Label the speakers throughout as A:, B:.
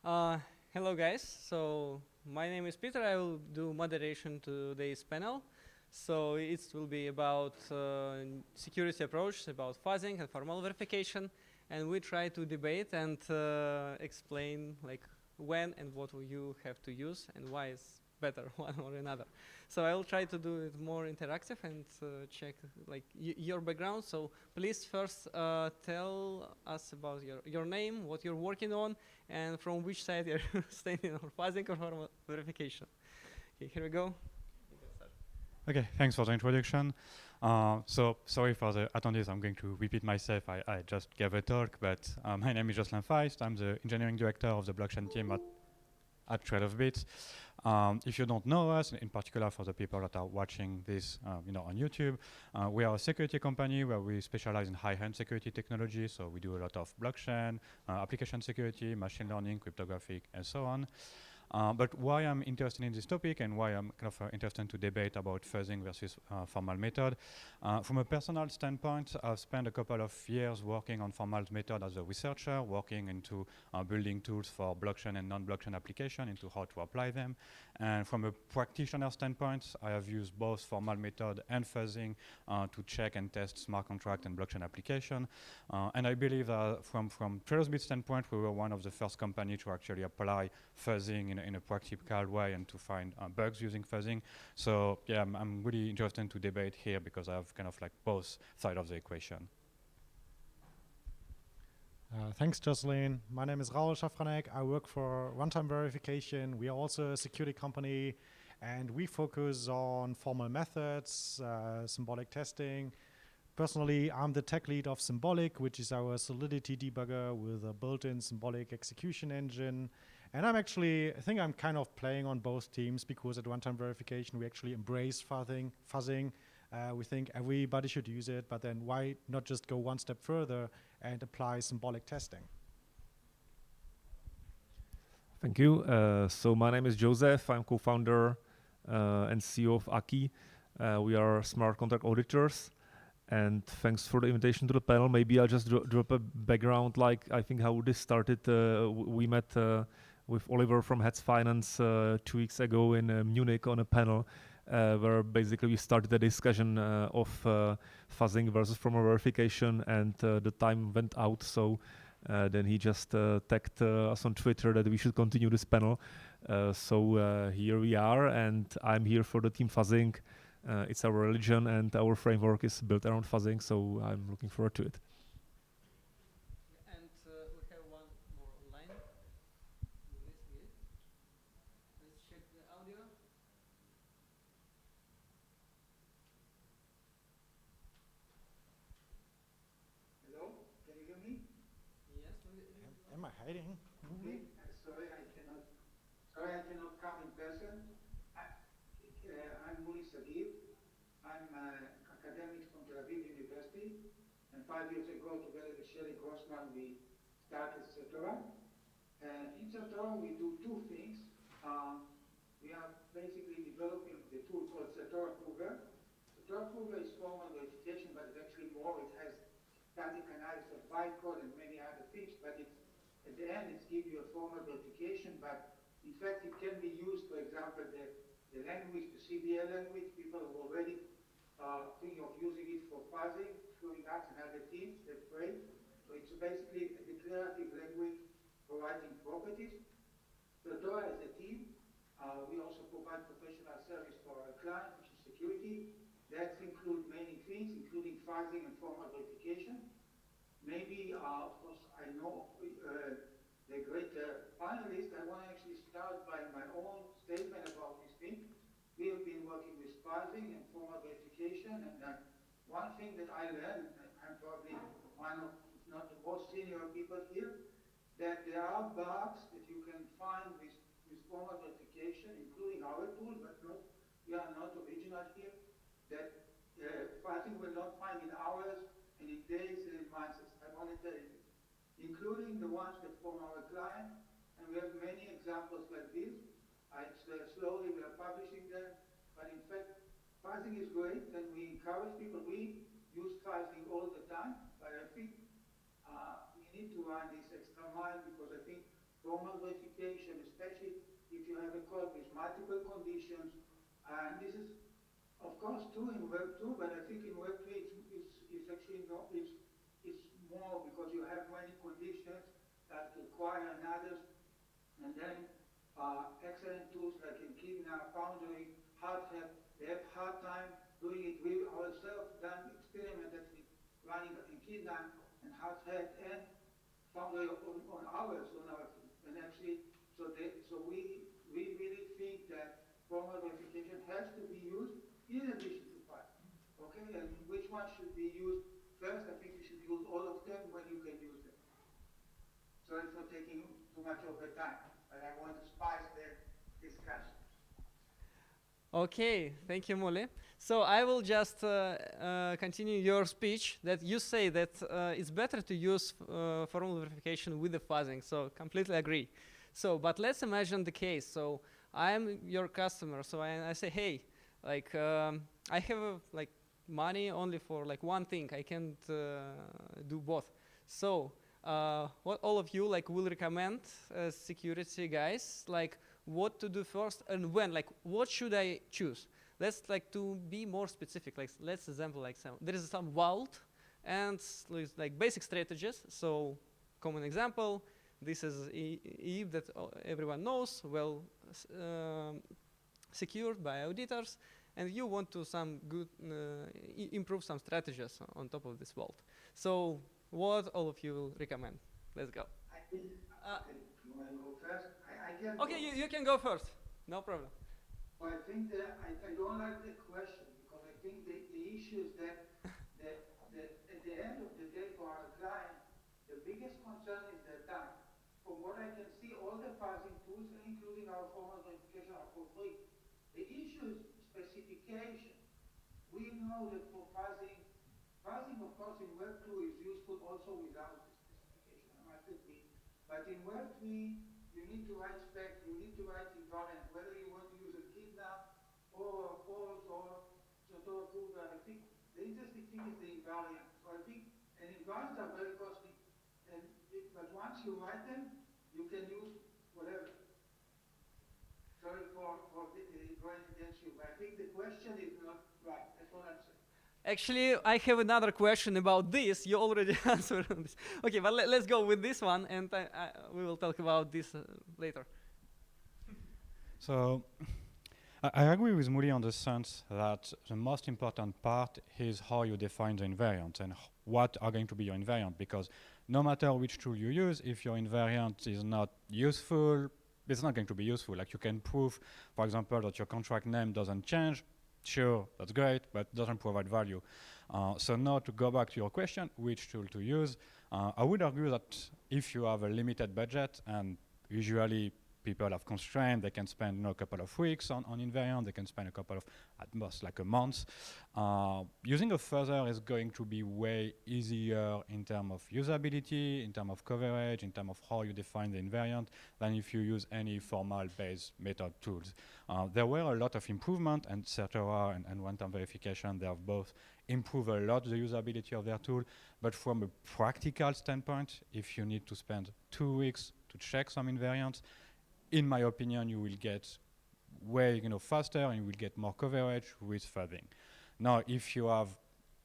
A: Uh, Hello, guys. So my name is Peter. I will do moderation to today's panel. So it will be about security approach, about fuzzing and formal verification, and we try to debate and explain like when and what you have to use and why it's better one or another. So I will try to do it more interactive and check like your background. So please first tell us about your name, what you're working on, and from which side you're standing on fuzzing or formal verification. Okay, here we go.
B: Okay, thanks for the introduction. So sorry for the attendees, I'm going to repeat myself. I just gave a talk, but my name is Josselin Feist. I'm the engineering director of the blockchain team at Trail of Bits. If you don't know us, in particular for the people that are watching this on YouTube, we are a security company where we specialize in high-end security technology. So we do a lot of blockchain, application security, machine learning, cryptographic, and so on. But why I'm interested in this topic and why I'm kind of interested to debate about fuzzing versus formal method. From a personal standpoint, I've spent a couple of years working on formal method as a researcher, working into building tools for blockchain and non-blockchain application, into how to apply them. And from a practitioner standpoint, I have used both formal method and fuzzing to check and test smart contract and blockchain application. And I believe that from Trailsbit standpoint, we were one of the first company to actually apply fuzzing in a practical way and to find bugs using fuzzing. So yeah, I'm really interested to debate here because I have kind of like both sides of the equation.
C: Thanks, Josselin. My name is Raoul Schaffranek. I work for Runtime Verification. We are also a security company, and we focus on formal methods, symbolic testing. Personally, I'm the tech lead of Symbolic, which is our Solidity debugger with a built-in symbolic execution engine. And I think I'm kind of playing on both teams because at Runtime Verification, we actually embrace fuzzing. We think everybody should use it, but then why not just go one step further and apply symbolic testing?
D: Thank you. So my name is Josef. I'm co-founder and CEO of Ackee. We are smart contract auditors. And thanks for the invitation to the panel. Maybe I'll just drop a background, like I think how this started. We met with Oliver from Heads Finance 2 weeks ago in Munich on a panel where basically we started a discussion of fuzzing versus formal verification, and the time went out. So then he just tagged us on Twitter that we should continue this panel. So here we are, and I'm here for the team fuzzing. It's our religion, and our framework is built around fuzzing, so I'm looking forward to it.
A: And we have one more online. Let's check the audio.
E: Hello, can you hear me?
A: Yes.
C: Am I hiding?
E: Okay. Sorry, I cannot come in person. I'm Mooly Sagiv. I'm an academic from Tel Aviv University, and 5 years ago, together with Shelly Grossman, we started Certora. In Certora, we do two things. We are basically developing the tool called Certora Prover. Certora Prover is formal verification, but it's actually more. It has static analysis of bytecode and many other things, but it's at the end, it gives you a formal verification, but in fact, it can be used, for example, the language, the CBL language, people are already thinking of using it for fuzzing, including us and other teams, they're afraid. So it's basically a declarative language for writing properties. Certora as a team, we also provide professional service for our client, which is security. That includes many things, including fuzzing and formal verification. Maybe, of course, I know the great panelists. I want to actually start by my own statement about this thing. We have been working with fuzzing and formal verification, and one thing that I learned, I'm probably one of, if not the most senior people here, that there are bugs that you can find with formal verification, including our tool, but we are not original here, that fuzzing will not find in hours and in days and in months. I want to tell you, including the ones that from our client, and we have many examples like this. Slowly we are publishing them, but in fact, fuzzing is great, and we encourage people. We use fuzzing all the time, but I think we need to run this extra mile because I think formal verification, especially if you have a code with multiple conditions. And this is, of course, true in Web 2, but I think in Web 3 it's actually not, it's more because you have many conditions that require another. And then excellent tools like Echidna, Foundry, Hardhat, they have hard time doing it. We ourselves done experiment actually running Echidna and Hardhat and Foundry on ours, and actually, so we really think that formal verification has to be used in addition to Feist. Okay, and which one should be used first? I think you should use all of them when you can use them. Sorry for taking too much of the time, but I want to spice the discussion.
A: Okay, thank you, Mooly. So I will just continue your speech that you say that it's better to use formal verification with the fuzzing. So completely agree. So, but let's imagine the case. So I am your customer. So I say, hey, like I have like money only for like one thing. I can't do both. So what all of you like will recommend as security guys, like what to do first and when, like what should I choose? Let's like to be more specific, like let's example like there is some vault and like basic strategies. So common example, this is Eve that everyone knows, well secured by auditors, and you want to some good improve some strategies on top of this vault. So what all of you will recommend? Let's go.
E: I think, okay, you want to go first? I can
A: Okay,
E: go.
A: you can go first. No problem.
E: Well, I think that I don't like the question because I think the issue is that at the end of the day for our client, the biggest concern is their time. From what I can see, all the fuzzing tools, including our formal verification, are for free. The issue is specification. We know that for fuzzing of course in Web 2 is useful also without the specification, I must admit. But in Web 3, you need to write spec, you need to write invariant, whether you want to use a kidnap or false or Certora proof. I think the interesting thing is the invariant. So I think, and invariants are very costly, but once you write them, you can use whatever. Sorry for going against you, but I think the question is not right. That's what I'm saying.
A: Actually, I have another question about this. You already answered on this. Okay, but let's go with this one, and we will talk about this later.
B: So I agree with Mooly on the sense that the most important part is how you define the invariant and what are going to be your invariant, because no matter which tool you use, if your invariant is not useful, it's not going to be useful. Like you can prove, for example, that your contract name doesn't change. Sure, that's great, but doesn't provide value. So now to go back to your question, which tool to use, I would argue that if you have a limited budget, and usually people have constraints, they can spend a couple of weeks on invariant, they can spend a couple of, at most like a month. Using a fuzzer is going to be way easier in terms of usability, in terms of coverage, in terms of how you define the invariant, than if you use any formal-based method tools. There were a lot of improvement, and Certora and runtime verification, they have both improved a lot the usability of their tool, but from a practical standpoint, if you need to spend 2 weeks to check some invariants, in my opinion, you will get way faster and you will get more coverage with fuzzing. Now, if you have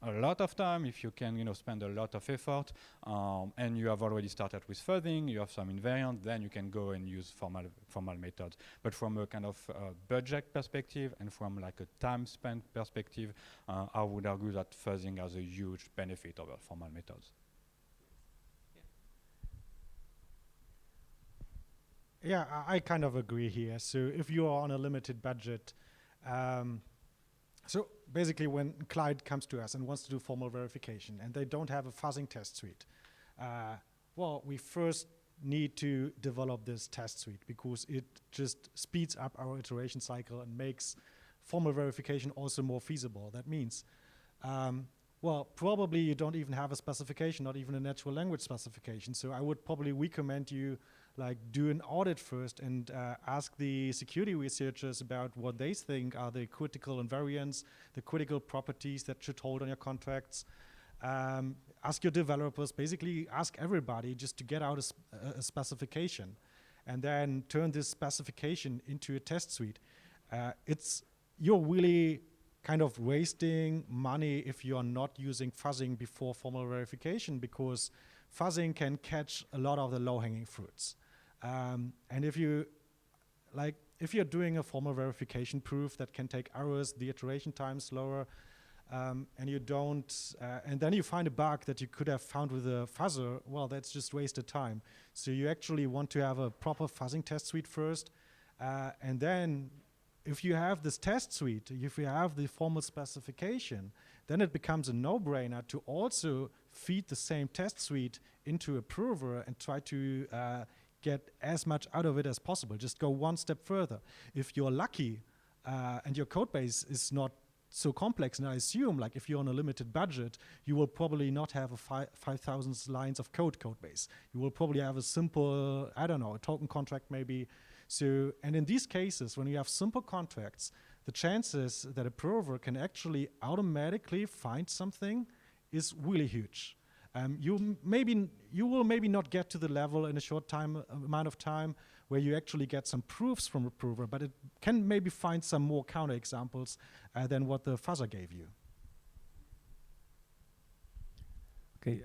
B: a lot of time, if you can spend a lot of effort, and you have already started with fuzzing, you have some invariant, then you can go and use formal methods. But from a kind of budget perspective and from like a time spent perspective, I would argue that fuzzing has a huge benefit over formal methods.
C: Yeah, I kind of agree here. So if you are on a limited budget, so basically when a client comes to us and wants to do formal verification and they don't have a fuzzing test suite, well, we first need to develop this test suite because it just speeds up our iteration cycle and makes formal verification also more feasible. That means, well, probably you don't even have a specification, not even a natural language specification. So I would probably recommend you like do an audit first and ask the security researchers about what they think are the critical invariants, the critical properties that should hold on your contracts. Ask your developers, basically ask everybody just to get out a specification. and then turn this specification into a test suite. You're really kind of wasting money if you're not using fuzzing before formal verification, because fuzzing can catch a lot of the low-hanging fruits. And if you're doing a formal verification proof that can take hours, the iteration time is lower, and you don't, and then you find a bug that you could have found with a fuzzer, well, that's just wasted time. So you actually want to have a proper fuzzing test suite first, and then if you have this test suite, if you have the formal specification, then it becomes a no-brainer to also feed the same test suite into a prover and try to get as much out of it as possible. Just go one step further. If you're lucky and your code base is not so complex, and I assume, like, if you're on a limited budget, you will probably not have a 5,000 lines of code base. You will probably have a simple, I don't know, a token contract maybe. So, and in these cases, when you have simple contracts, the chances that a prover can actually automatically find something is really huge. You will maybe not get to the level in a short amount of time where you actually get some proofs from a prover, but it can maybe find some more counterexamples than what the fuzzer gave you.
D: Okay,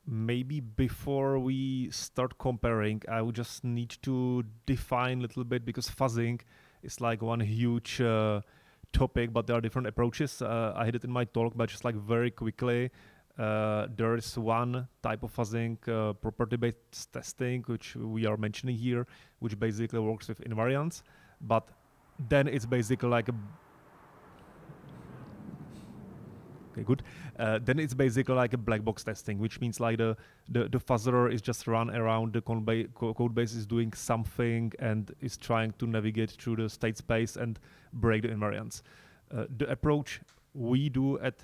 D: maybe before we start comparing, I would just need to define a little bit, because fuzzing is like one huge topic, but there are different approaches. I had it in my talk, but just like very quickly, there is one type of fuzzing, property-based testing, which we are mentioning here, which basically works with invariants, but then it's basically like a okay, good. Then it's basically like a black box testing, which means like the fuzzer is just run around the code base, is doing something and is trying to navigate through the state space and break the invariants. The approach we do at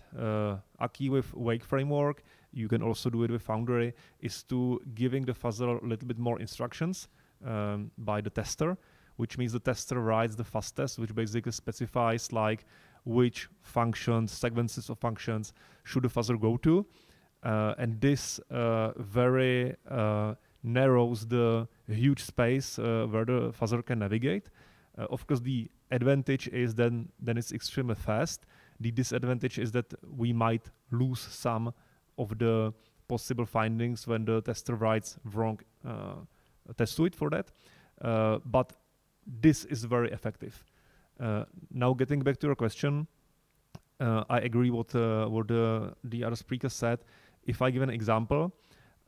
D: Ackee with Wake framework, you can also do it with Foundry, is to giving the fuzzer a little bit more instructions by the tester, which means the tester writes the fuzz test, which basically specifies like which functions, sequences of functions should the fuzzer go to. And this very narrows the huge space where the fuzzer can navigate. Of course, the advantage is then it's extremely fast. The disadvantage is that we might lose some of the possible findings when the tester writes wrong test suite for that. But this is very effective. Now getting back to your question, I agree what the other speaker said. If I give an example,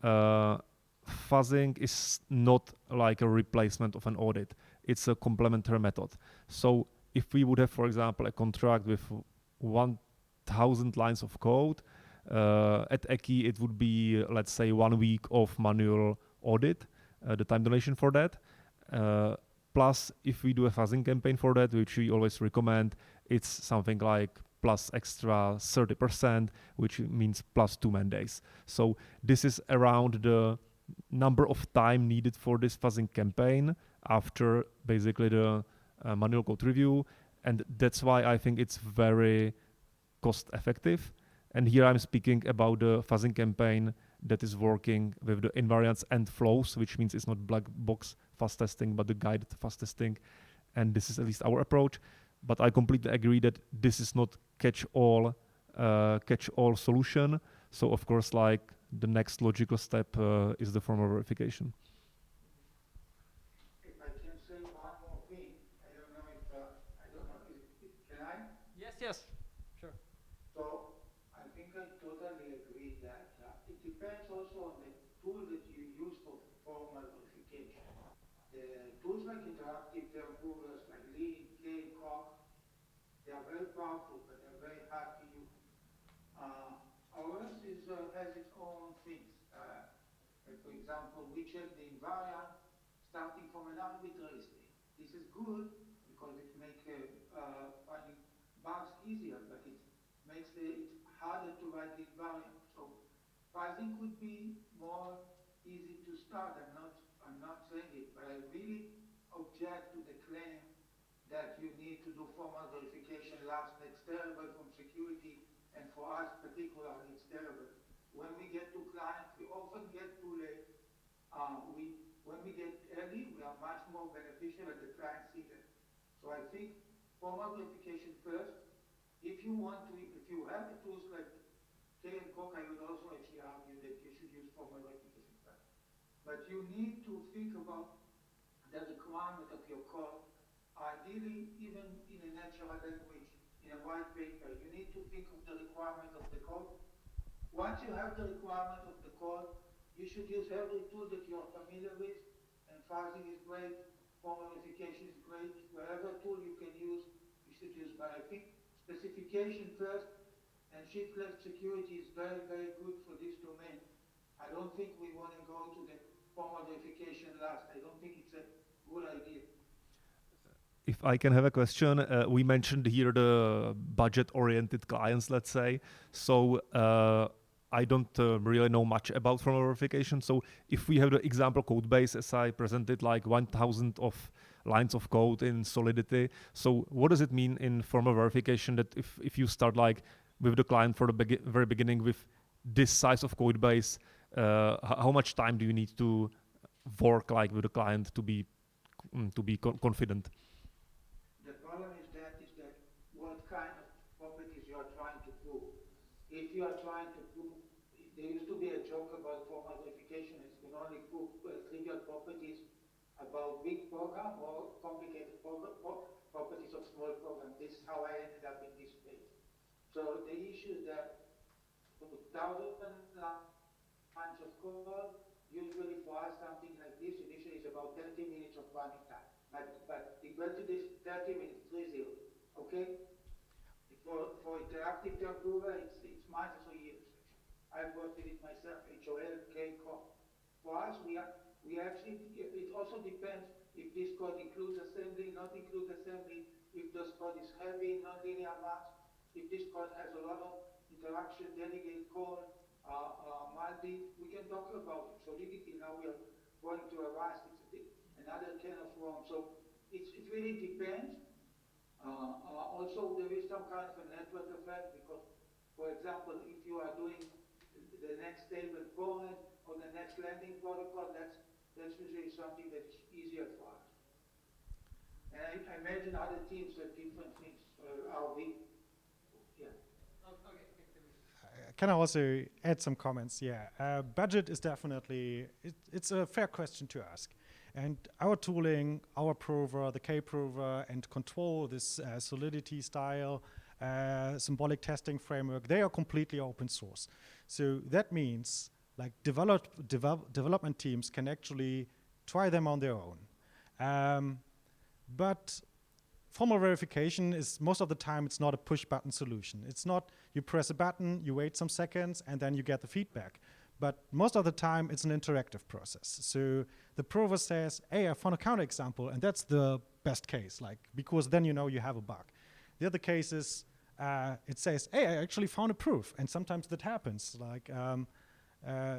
D: fuzzing is not like a replacement of an audit. It's a complementary method. So if we would have, for example, a contract with 1,000 lines of code, at Ackee it would be, let's say, 1 week of manual audit, the time duration for that. Plus, if we do a fuzzing campaign for that, which we always recommend, it's something like plus extra 30%, which means plus 2 man days. So this is around the number of time needed for this fuzzing campaign after basically the manual code review. And that's why I think it's very cost effective. And here I'm speaking about the fuzzing campaign that is working with the invariants and flows, which means it's not black box fuzz testing, but the guided fuzz testing. And this is at least our approach. But I completely agree that this is not catch-all solution. So of course, like the next logical step is the formal verification.
E: If I can say one more thing, I don't know, can I?
A: Yes, sure.
E: So I think I totally agree that it depends also on the tool that you use for formal verification. The tools like interactive term provers like Lee, K, Coq, they are very powerful, but they're very hard to use. Ours has its own things. For example, we check the invariant starting from an arbitrary state. This is good because it makes finding bugs easier, but it makes it harder to write the invariant. So fuzzing could be more easy to start. I'm not saying it, but I really object to the claim that you need to do formal verification last. It's terrible from security, and for us particularly, it's terrible. When we get to clients, we often get too late. When we get early, we are much more beneficial and the client sees it. So I think formal verification first. If you have the tools like K and Coq, I would also actually argue that you should use formal verification first. But you need to think about the requirement of your code, ideally even in a natural language, in a white paper. You need to think of the requirement of the code. Once you have the requirement of the code, you should use every tool that you are familiar with, and Fuzzing is great, formal verification is great. Whatever tool you can use, you should use. But I think specification first and shift-left security is very, very good for this domain. I don't think we want to go to the formal verification last. I don't think it's a good idea.
D: If I can have a question, we mentioned here the budget-oriented clients, let's say. So I don't really know much about formal verification. So if we have the example code base, as I presented, like 1,000 of lines of code in Solidity. So what does it mean in formal verification that if you start like with the client for the very beginning with this size of code base, how much time do you need to work like with the client to be confident?
E: The problem is that what kind of properties you are trying to prove. If you are trying to prove, there used to be a joke about formal verification, you can only prove trivial properties about big program or complicated properties of small program. This is how I ended up in this space. So the issue is that for 1,000 lines of code, usually for us something like this initially is about 30 minutes of running time. But equal to this 30 minutes, 30, okay? For interactive term prover, it's months or years. I've worked with it myself, HOL, K, COM. For us, we actually, it also depends if this code includes assembly, not includes assembly, if this code is heavy, non-linear maps, if this code has a lot of interaction, delegate call, multi, we can talk about it. Solidity, now we are going to a Rust, it's another can of worms. So it really depends. Also, there is some kind of a network effect because, for example, if you are doing the next stable point or the next landing protocol, that's usually something that's easier for us. And I imagine other teams have different things. Yeah.
C: Can I also add some comments? Yeah, budget is definitely, it's a fair question to ask. And our tooling, our prover, the K-prover, and control, this Solidity style, symbolic testing framework, they are completely open source. So that means like development teams can actually try them on their own. But formal verification is, most of the time, it's not a push button solution. It's not, you press a button, you wait some seconds, and then you get the feedback. But most of the time, it's an interactive process. So the prover says, hey, I found a counterexample, and that's the best case, like, because then you know you have a bug. The other case is, it says, hey, I actually found a proof, and sometimes that happens. Like,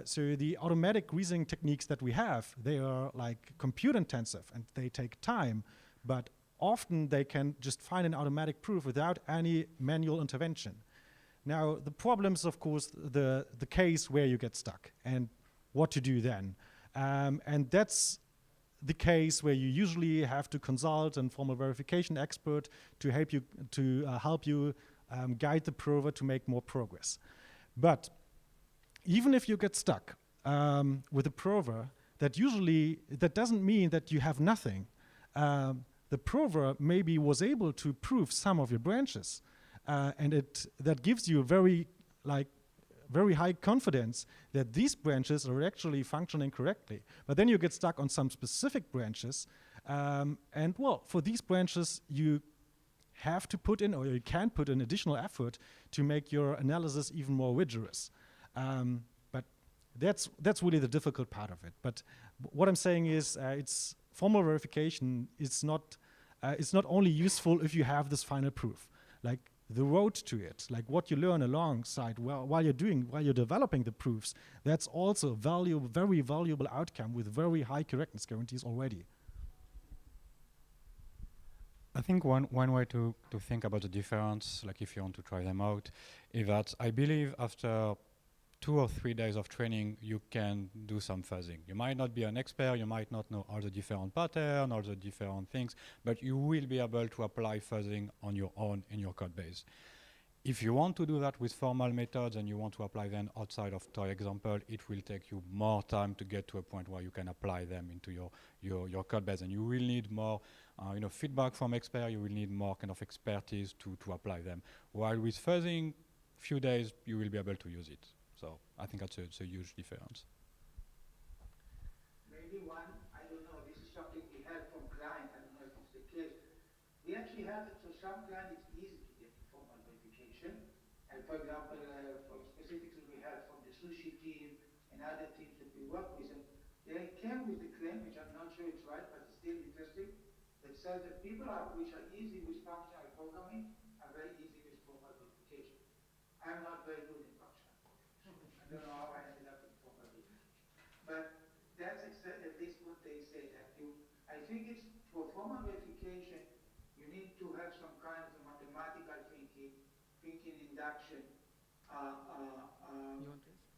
C: so the automatic reasoning techniques that we have, they are like compute intensive, and they take time, but often they can just find an automatic proof without any manual intervention. Now, the problem is, of course, the case where you get stuck and what to do then. And that's the case where you usually have to consult a formal verification expert to help you guide the prover to make more progress. But even if you get stuck with a prover, that doesn't mean that you have nothing. The prover maybe was able to prove some of your branches. And that gives you very high confidence that these branches are actually functioning correctly. But then you get stuck on some specific branches, and well, for these branches you have to put in, or you can put in additional effort to make your analysis even more rigorous. But that's really the difficult part of it. But what I'm saying is, it's formal verification. It's not only useful if you have this final proof. Like, the road to it, like what you learn alongside while you're developing the proofs, that's also very valuable outcome with very high correctness guarantees already.
B: I think one way to think about the difference, like if you want to try them out, is that I believe after 2 or 3 days of training, you can do some fuzzing. You might not be an expert, you might not know all the different patterns, all the different things, but you will be able to apply fuzzing on your own in your code base. If you want to do that with formal methods and you want to apply them outside of toy example, it will take you more time to get to a point where you can apply them into your code base, and you will need more feedback from experts, you will need more kind of expertise to apply them. While with fuzzing, few days, you will be able to use it. So I think that's a huge difference.
E: Maybe one, I don't know, this is something we had from client, I don't know if it's the case. We actually have it for some clients, it's easy to get formal verification. And for example, specifically we have from the sushi team and other teams that we work with, and they came with the claim, which I'm not sure it's right, but it's still interesting, that says that people which are easy with functional programming are very easy with formal verification. I'm not very good in functional programming. I don't know how I ended up in formal verification. But that's at least what they say. That I think it's for formal verification, you need to have some kind of mathematical thinking induction.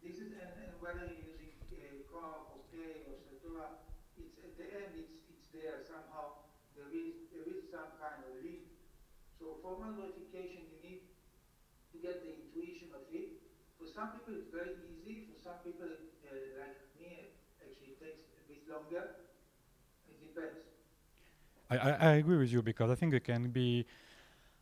E: This is and whether you're using Korolev or K or Certora, it's at the end it's there somehow. There is some kind of lead. So formal verification, you need to get the intuition of it. For some people it's very easy. For some people like me, actually it takes a bit longer. It depends.
B: I agree with you, because I think it can be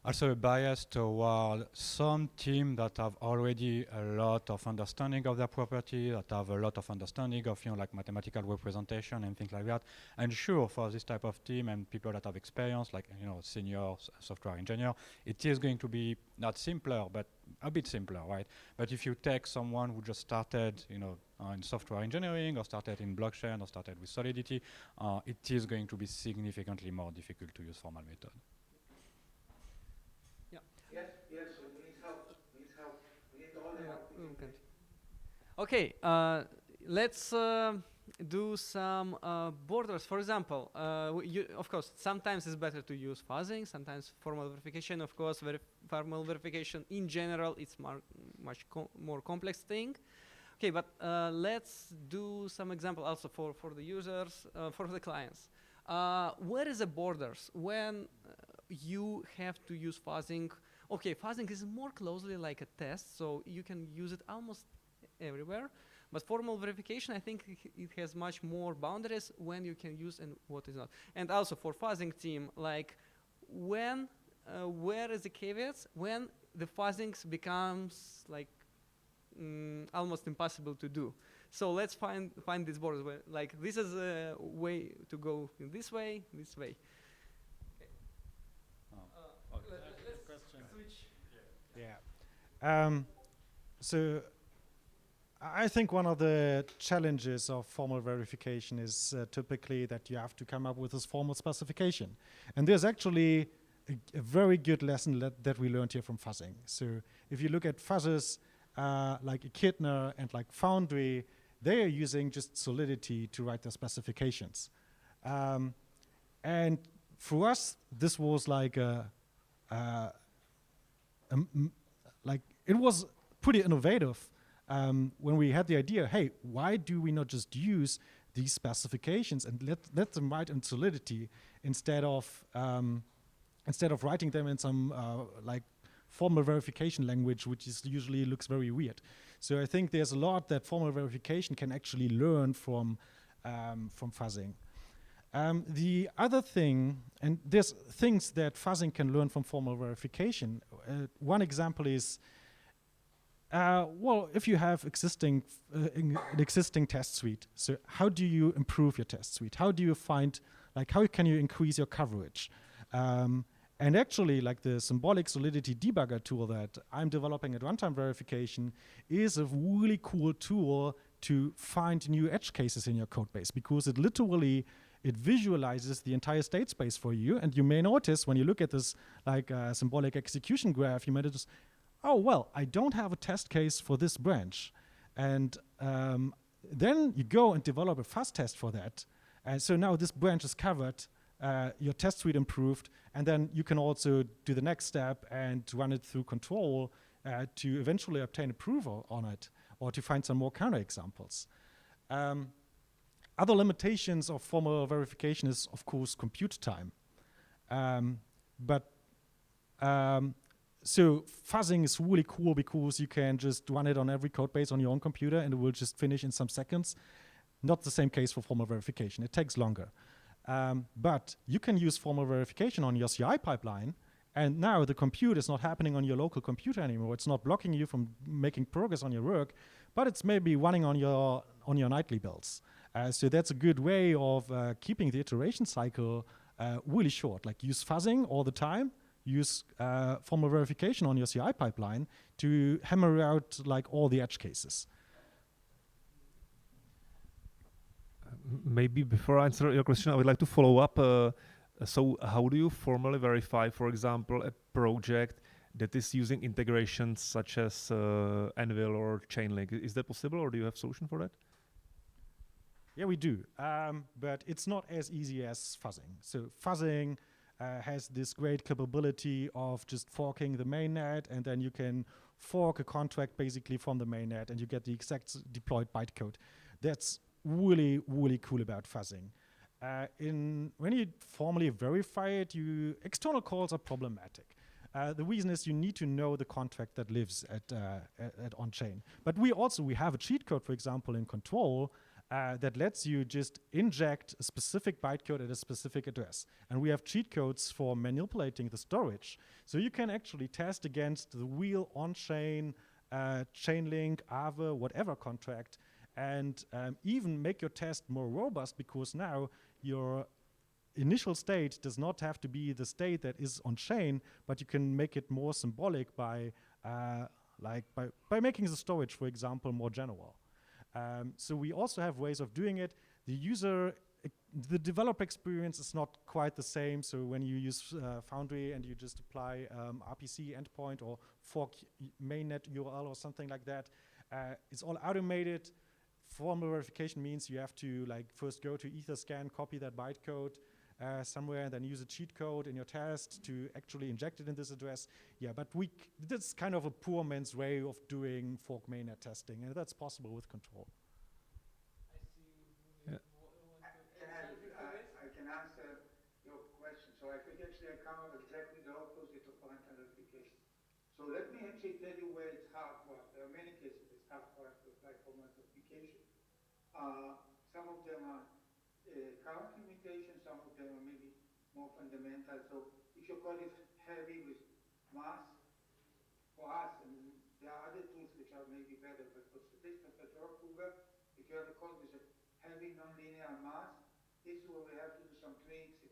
B: also a bias toward some team that have already a lot of understanding of their property, that have a lot of understanding of like mathematical representation and things like that. And sure, for this type of team and people that have experience, like senior software engineer, it is going to be not simpler, but a bit simpler, right? But if you take someone who just started, in software engineering, or started in blockchain, or started with Solidity, it is going to be significantly more difficult to use formal method.
E: Yes, so we need help. We need all the help we can get.
A: Okay, let's do some borders. For example, of course, sometimes it's better to use fuzzing, sometimes formal verification. Of course, formal verification in general, it's much more complex thing. Okay, but let's do some example also for the users, for the clients. Where is the borders when you have to use fuzzing? Okay, fuzzing is more closely like a test, so you can use it almost everywhere. But formal verification, I think it has much more boundaries when you can use and what is not. And also for fuzzing team, like when, where is the caveats? When the fuzzing becomes like almost impossible to do. So let's find these borders. Where, like this is a way to go in this way, this way.
C: Yeah. So I think one of the challenges of formal verification is typically that you have to come up with this formal specification. And there's actually a very good lesson that we learned here from fuzzing. So if you look at fuzzers like Echidna and like Foundry, they are using just Solidity to write their specifications. And for us, this was like it was pretty innovative when we had the idea, hey, why do we not just use these specifications and let them write in Solidity instead of writing them in some like formal verification language, which is usually looks very weird. So I think there's a lot that formal verification can actually learn from fuzzing. The other thing, and there's things that fuzzing can learn from formal verification. One example is, well, if you have an existing test suite, so how do you improve your test suite? How do you find, like, how can you increase your coverage? And actually, like the symbolic Solidity debugger tool that I'm developing at Runtime Verification is a really cool tool to find new edge cases in your code base, because it literally visualizes the entire state space for you. And you may notice when you look at this like symbolic execution graph, you might just, oh, well, I don't have a test case for this branch. And then you go and develop a fuzz test for that. And so now this branch is covered, your test suite improved, and then you can also do the next step and run it through control to eventually obtain approval on it. or to find some more counterexamples. Other limitations of formal verification is, of course, compute time. So fuzzing is really cool because you can just run it on every code base on your own computer and it will just finish in some seconds. Not the same case for formal verification. It takes longer. But you can use formal verification on your CI pipeline, and now the compute is not happening on your local computer anymore. It's not blocking you from making progress on your work, but it's maybe running on your nightly builds. So that's a good way of keeping the iteration cycle really short. Like use fuzzing all the time, use formal verification on your CI pipeline to hammer out like all the edge cases.
D: Maybe before I answer your question, I would like to follow up. So how do you formally verify, for example, a project that is using integrations such as Anvil or Chainlink? Is that possible, or do you have a solution for that?
C: Yeah, we do, but it's not as easy as fuzzing. So fuzzing has this great capability of just forking the mainnet, and then you can fork a contract basically from the mainnet, and you get the exact deployed bytecode. That's really, really cool about fuzzing. When you formally verify it, external calls are problematic. The reason is you need to know the contract that lives at on-chain. But we have a cheat code, for example, in Control that lets you just inject a specific bytecode at a specific address. And we have cheat codes for manipulating the storage. So you can actually test against the real on-chain, Chainlink, Aave, whatever contract, and even make your test more robust, because now your initial state does not have to be the state that is on chain, but you can make it more symbolic by making the storage, for example, more general. So we also have ways of doing it. The developer experience is not quite the same. So when you use Foundry and you just apply RPC endpoint or fork mainnet URL or something like that, it's all automated. Formal verification means you have to first go to Etherscan, copy that bytecode somewhere, and then use a cheat code in your test to actually inject it in this address. Yeah, but that's kind of a poor man's way of doing fork mainnet testing, and that's possible with Control.
E: I can answer your question. So I think actually I come up exactly the opposite of runtime verification. So let me actually tell you where it's hard for us. There are many cases it's hard for us to apply formal verification. Some of them are current limitations, some of them are maybe more fundamental. So if your code is heavy with mass, for us, and there are other tools which are maybe better, but for statistical Certora prover, if you have a code with a heavy nonlinear mass, this is where we have to do some tweaks.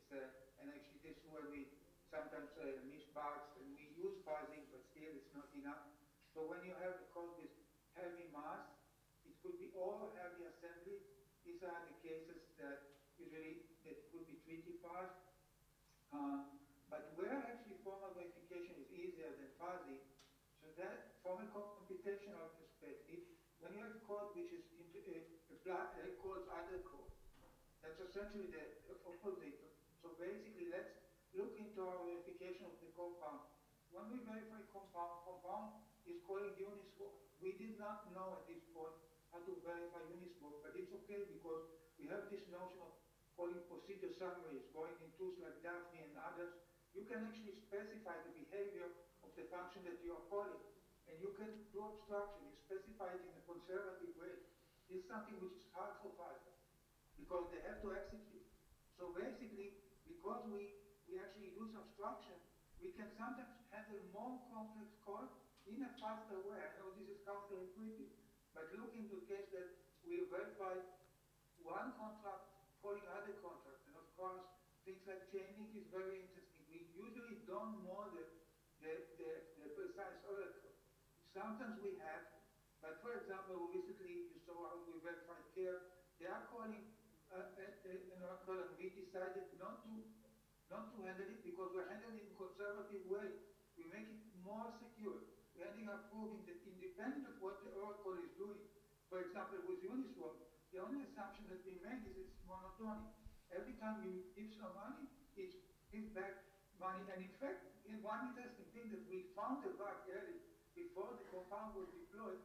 E: And actually this is where we sometimes miss parts, and we use fuzzing, but still it's not enough. So when you have a code with heavy mass, it could be all heavy assembly. These are the cases that could be tricky for us. But where actually formal verification is easier than fuzzy, so that from a computational perspective, when you have code which is calls other code, that's essentially the opposite. So basically, let's look into our verification of the compound. When we verify compound is calling Uniswap. We did not know at this point how to verify Uniswap, but it's okay because we have this notion of calling procedure summaries, going in tools like Daphne and others. You can actually specify the behavior of the function that you are calling, and you can do abstraction. You specify it in a conservative way. This is something which is hard for Python because they have to execute. So basically, because we actually use abstraction, we can sometimes handle more complex code in a faster way. I know this is counterintuitive, but look into the case that we verify one contract calling other contract, and of course, things like chaining is very interesting. We usually don't model the precise oracle. Sometimes we have, but for example, recently you saw how we verified care. They are calling an oracle, and we decided not to handle it because we're handling it in a conservative way. We make it more secure. We're ending up proving that independent of what the oracle is doing. For example, with Uniswap, the only assumption that we made is it's monotonic. Every time you give some money, it gives back money. And in fact, one interesting thing that we found a bug early before the compound was deployed,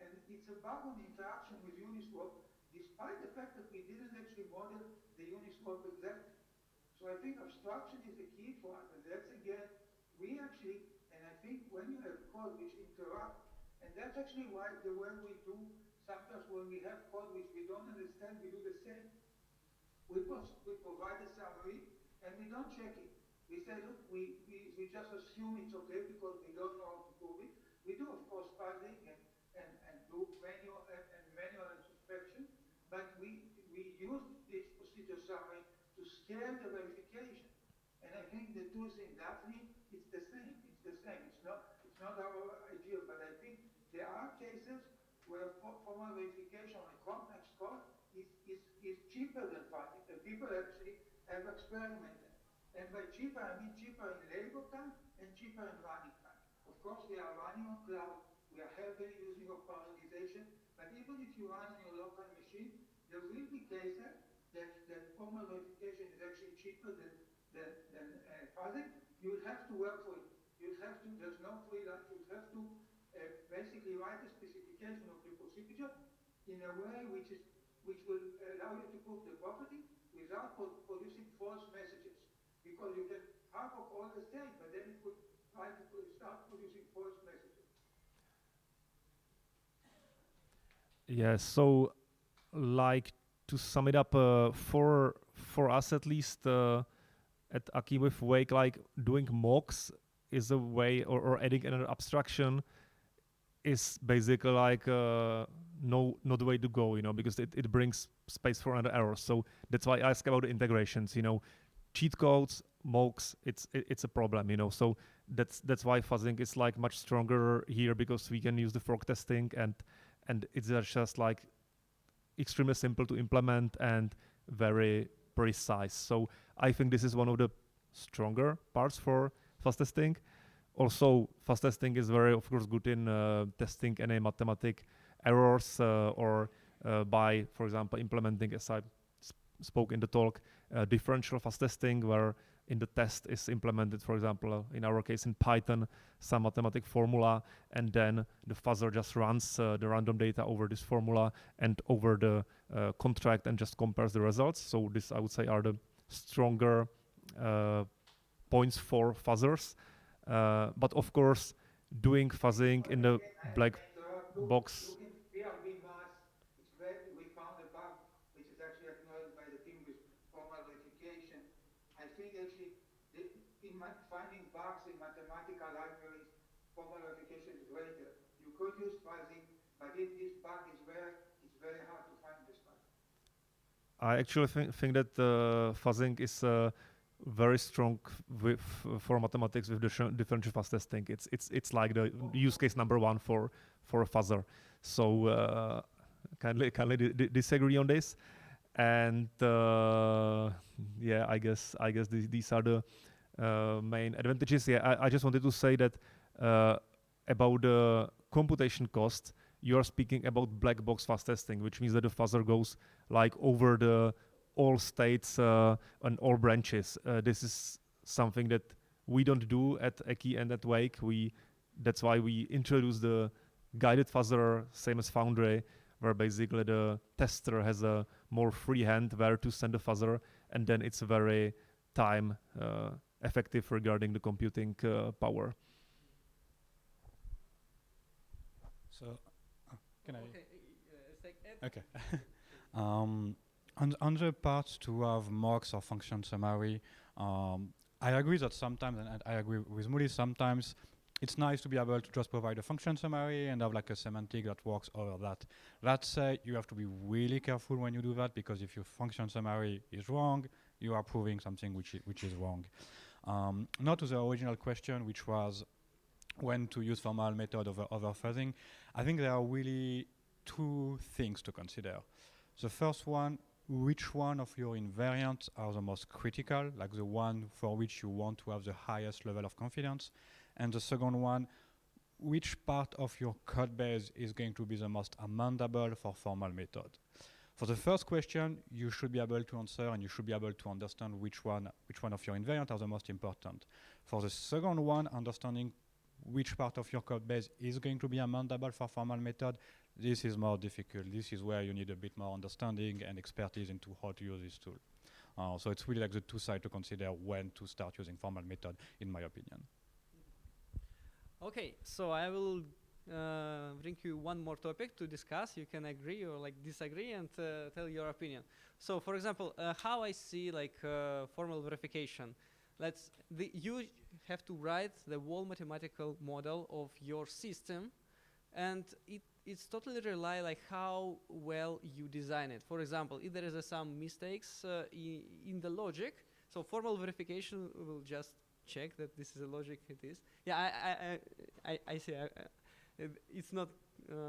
E: And it's a bug on interaction with Uniswap, despite the fact that we didn't actually model the Uniswap exactly. So I think abstraction is the key for us, and that's again, we actually, and I think when you have code which interrupt, and that's actually why the way we do, sometimes when we have code which we don't understand, we do the same. We provide a summary, and we don't check it. We say, look, we just assume it's okay because we don't know how to prove it. We do, of course, fuzzing and do manual inspection, but we use this procedure summary to scale the verification. And I think the tools in Daphne, it's the same. It's the same. It's not our idea, but I think there are cases where formal verification on a complex code is cheaper than fuzzing. And people actually have experimented. And by cheaper, I mean cheaper in labor time and cheaper in running time. Of course, we are running on cloud. We are heavily using of parallelization. But even if you run on your local machine, there will be cases that formal verification is actually cheaper than fuzzing. You will have to work for it. You have to, there's no free lunch. You have to basically write a specification of the procedure in a way which will allow you to prove the property without producing false messages. Because you can half of all the state, but then it would try to start producing false messages.
D: Yeah, so like to sum it up, for us at least at Ackee with Wake, like doing mocks is a way, or adding another abstraction is basically like not the way to go, you know, because it brings space for another error. So that's why I ask about the integrations, you know, cheat codes, mocks, it's a problem, you know. So that's why fuzzing is like much stronger here, because we can use the fork testing, and it's just like extremely simple to implement and very precise. So I think this is one of the stronger parts for fuzz testing. Also, fuzz testing is very, of course, good in testing any mathematic errors or by, for example, implementing, as I spoke in the talk, differential fuzz testing, where in the test is implemented, for example, in our case in Python, some mathematic formula, and then the fuzzer just runs the random data over this formula and over the contract and just compares the results. So this, I would say, are the stronger points for fuzzers. But of course, doing fuzzing in the black box.
E: We found a bug which is actually acknowledged by the team with formal verification. I think actually finding bugs in mathematical libraries, formal verification is greater. You could use fuzzing, but if this bug is rare, it's very hard to find this bug.
D: I actually think that fuzzing is very strong for mathematics with differential fuzz testing. It's like the use case number one for a fuzzer. So kindly disagree on this. And yeah, I guess these are the main advantages. Yeah, I just wanted to say that about the computation cost, you are speaking about black box fuzz testing, which means that the fuzzer goes like over the all states and all branches. This is something that we don't do at Ackee and at Wake. That's why we introduced the guided fuzzer, same as Foundry, where basically the tester has a more free hand where to send the fuzzer, and then it's very time effective regarding the computing power.
B: So, can I?
A: Okay.
B: Okay. On the part to have mocks or function summary, I agree that sometimes, and I agree with Mooly, sometimes it's nice to be able to just provide a function summary and have like a semantic that works over that. That said, you have to be really careful when you do that, because if your function summary is wrong, you are proving something which is wrong. Now to the original question, which was when to use formal method over fuzzing. I think there are really two things to consider. The first one, which one of your invariants are the most critical, like the one for which you want to have the highest level of confidence. And the second one, which part of your code base is going to be the most amendable for formal method. For the first question, you should be able to answer and you should be able to understand which one of your invariants are the most important. For the second one, understanding which part of your code base is going to be amendable for formal method this is more difficult. This is where you need a bit more understanding and expertise into how to use this tool. So it's really like the two sides to consider when to start using formal method, in my opinion.
A: Okay, so I will bring you one more topic to discuss. You can agree or like disagree and tell your opinion. So, for example, how I see like formal verification. You have to write the whole mathematical model of your system, and it's totally rely like how well you design it. For example, if there is some mistakes in the logic, so formal verification will just check that this is a logic. It is. Yeah, I see. It's not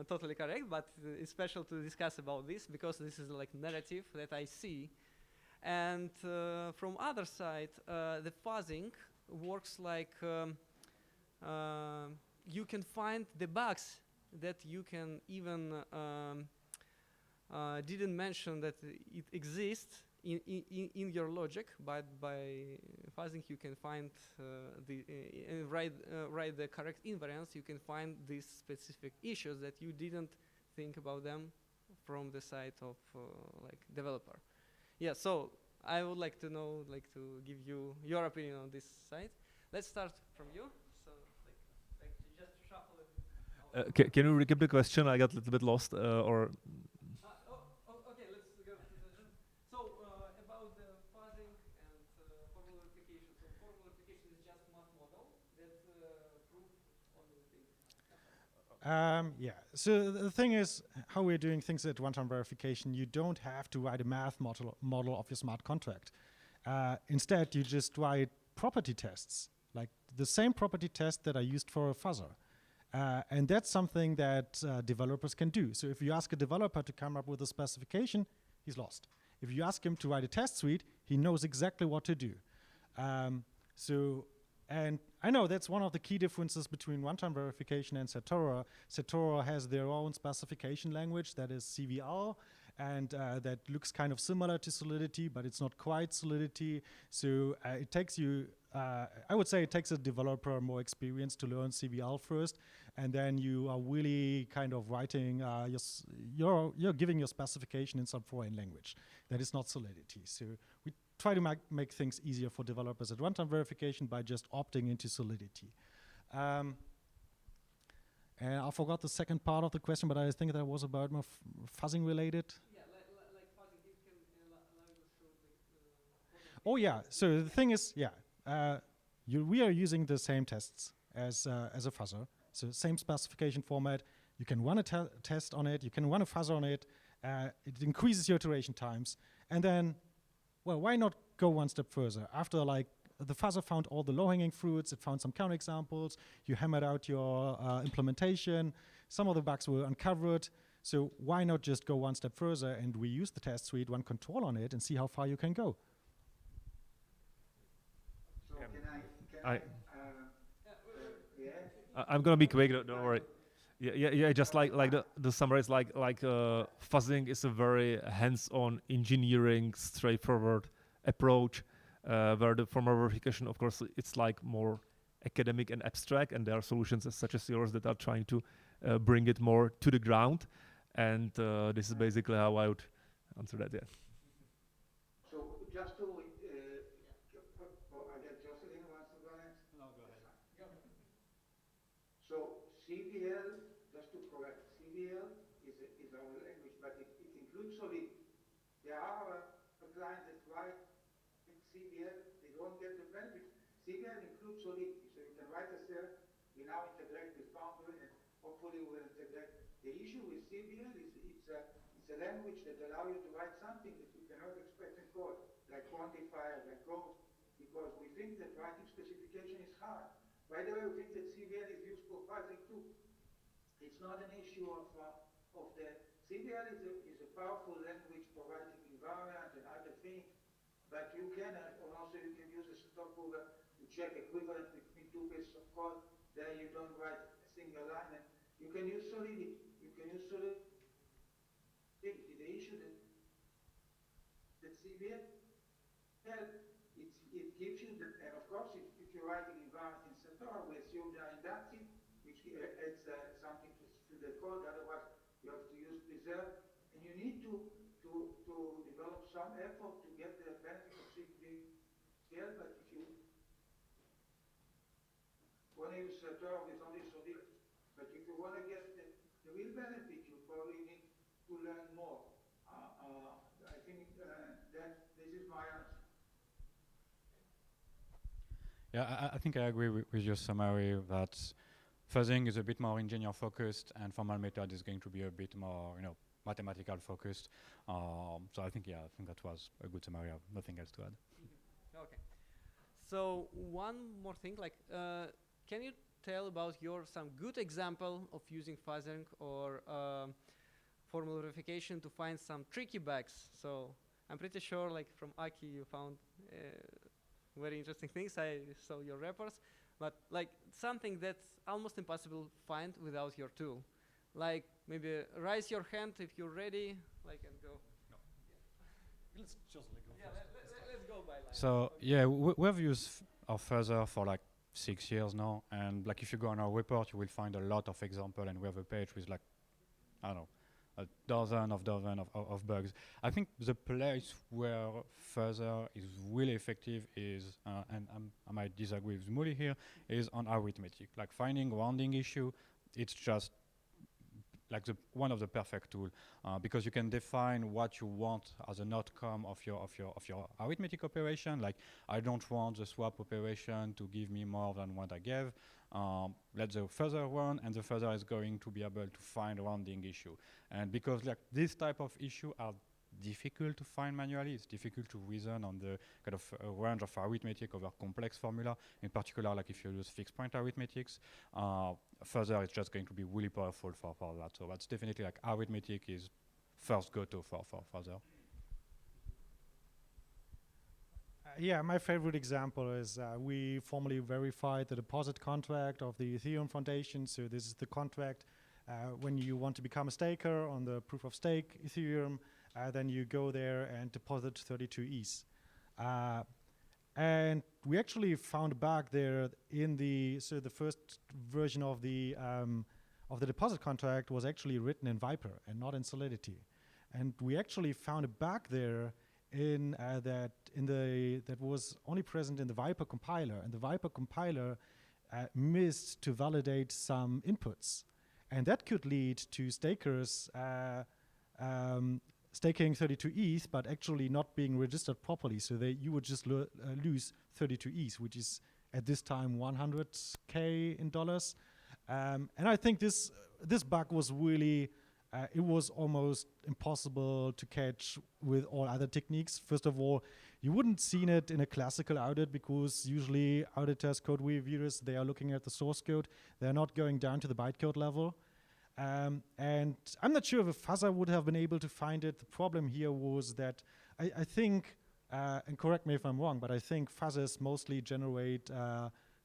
A: totally correct, but it's special to discuss about this because this is like narrative that I see. And from other side, the fuzzing works like you can find the bugs that you can even didn't mention that it exists in your logic, but by fuzzing you can find write the correct invariance. You can find these specific issues that you didn't think about them from the side of like developer. Yeah, so I would like to know, like to give you your opinion on this side. Let's start from you. So like just shuffle it.
D: Can you recap the question? I got a little bit lost, or
A: okay, let's go. So about the fuzzing and formal verification. So formal verification is just math model that prove only things.
C: Yeah, so the thing is, how we're doing things at runtime verification, you don't have to write a math model of your smart contract. Instead, you just write property tests, like the same property test that I used for a fuzzer. And that's something that developers can do. So if you ask a developer to come up with a specification, he's lost. If you ask him to write a test suite, he knows exactly what to do. And I know that's one of the key differences between runtime verification and Certora. Certora has their own specification language that is CVL, and that looks kind of similar to Solidity, but it's not quite Solidity. So it takes you, I would say it takes a developer more experience to learn CVL first, and then you are really kind of writing, you're giving your specification in some foreign language that is not Solidity. So we try to make things easier for developers at runtime verification by just opting into Solidity. And I forgot the second part of the question, but I think that was about more fuzzing related.
A: Yeah, like fuzzing, you can allow you to show
C: Oh yeah, so the thing is, yeah, we are using the same tests as a fuzzer. So same specification format. You can run a test on it. You can run a fuzzer on it. It increases your iteration times. And then, well, why not go one step further? After like the fuzzer found all the low-hanging fruits, it found some counterexamples, you hammered out your implementation, some of the bugs were uncovered. So why not just go one step further and reuse the test suite, run control on it, and see how far you can go?
E: So
D: I'm gonna be quick. Don't worry. Yeah. Just like the summary is like fuzzing is a very hands-on engineering, straightforward approach, where the formal verification, of course, it's like more academic and abstract, and there are solutions such as yours that are trying to bring it more to the ground. And this is basically how I would answer that. Yeah.
E: So just to, I guess Josselin wants to go next.
A: No, go ahead.
E: So CVL, just to correct, CVL is our language, but it includes Solidity. There are clients that write CVL, they don't get the benefit. CVL includes Solidity, so you can write a cell, we now integrate with boundary, and hopefully we'll integrate. The issue with CVL is it's a language that allows you to write something that you cannot expect in code, like quantifier, like code, because we think that writing specification is hard. By the way, we think that CVL is used for fuzzing too. It's not an issue of the CVL is a powerful language for writing invariant and other things, but you can also you can use a stop ruler to check equivalence between two pieces of code. There you don't write a single line, and you can use Solidity. You can use Solidity. The issue that CVL it gives you the, and of course if you're writing invariant in Certora, we assume they are inductive, which adds something to the code. Otherwise, you have is there, and you need to develop some effort to get the benefit of CPL, but if you want to use Certora with only Certora, but if you want to get the real benefit, you probably need to learn more. I think that this is my answer.
B: Yeah, I think I agree with your summary that fuzzing is a bit more engineer focused and formal method is going to be a bit more, mathematical focused. So I think that was a good summary. I have nothing else to add.
A: Okay. So one more thing, can you tell about some good example of using fuzzing or formal verification to find some tricky bugs? So I'm pretty sure, from Ackee, you found very interesting things. I saw your reports, but something that's almost impossible to find without your tool. Maybe raise your hand if you're ready, and go.
C: No. Let's just go
A: Let's go by line.
B: So yeah, we've used our fuzzer for 6 years now, and if you go on our report, you will find a lot of example, and we have a page with I don't know, a dozen of bugs. I think the place where fuzzer is really effective is, and I might disagree with Mooly here, is on arithmetic. Finding rounding issue, it's just one of the perfect tool because you can define what you want as an outcome of your arithmetic operation. I don't want the swap operation to give me more than what I gave. Let the fuzzer run, and the fuzzer is going to be able to find rounding issue. And because this type of issue are difficult to find manually, it's difficult to reason on the kind of range of arithmetic over complex formula. In particular, if you use fixed point arithmetics, fuzzer is just going to be really powerful for that. So that's definitely arithmetic is first go-to for fuzzer.
C: Yeah, my favorite example is we formally verified the deposit contract of the Ethereum Foundation. So this is the contract when you want to become a staker on the proof of stake Ethereum, then you go there and deposit 32 ETH. And we actually found a bug there in the first version of the deposit contract was actually written in Viper and not in Solidity. And we actually found a bug there that was only present in the Viper compiler, and the Viper compiler missed to validate some inputs, and that could lead to stakers staking 32 ETH, but actually not being registered properly, so that you would just lose 32 ETH, which is at this time $100K in dollars. And I think this bug was really it was almost impossible to catch with all other techniques. First of all, you wouldn't seen it in a classical audit because usually auditors, code reviewers, they are looking at the source code. They're not going down to the bytecode level. And I'm not sure if a fuzzer would have been able to find it. The problem here was that I think, and correct me if I'm wrong, but I think fuzzers mostly generate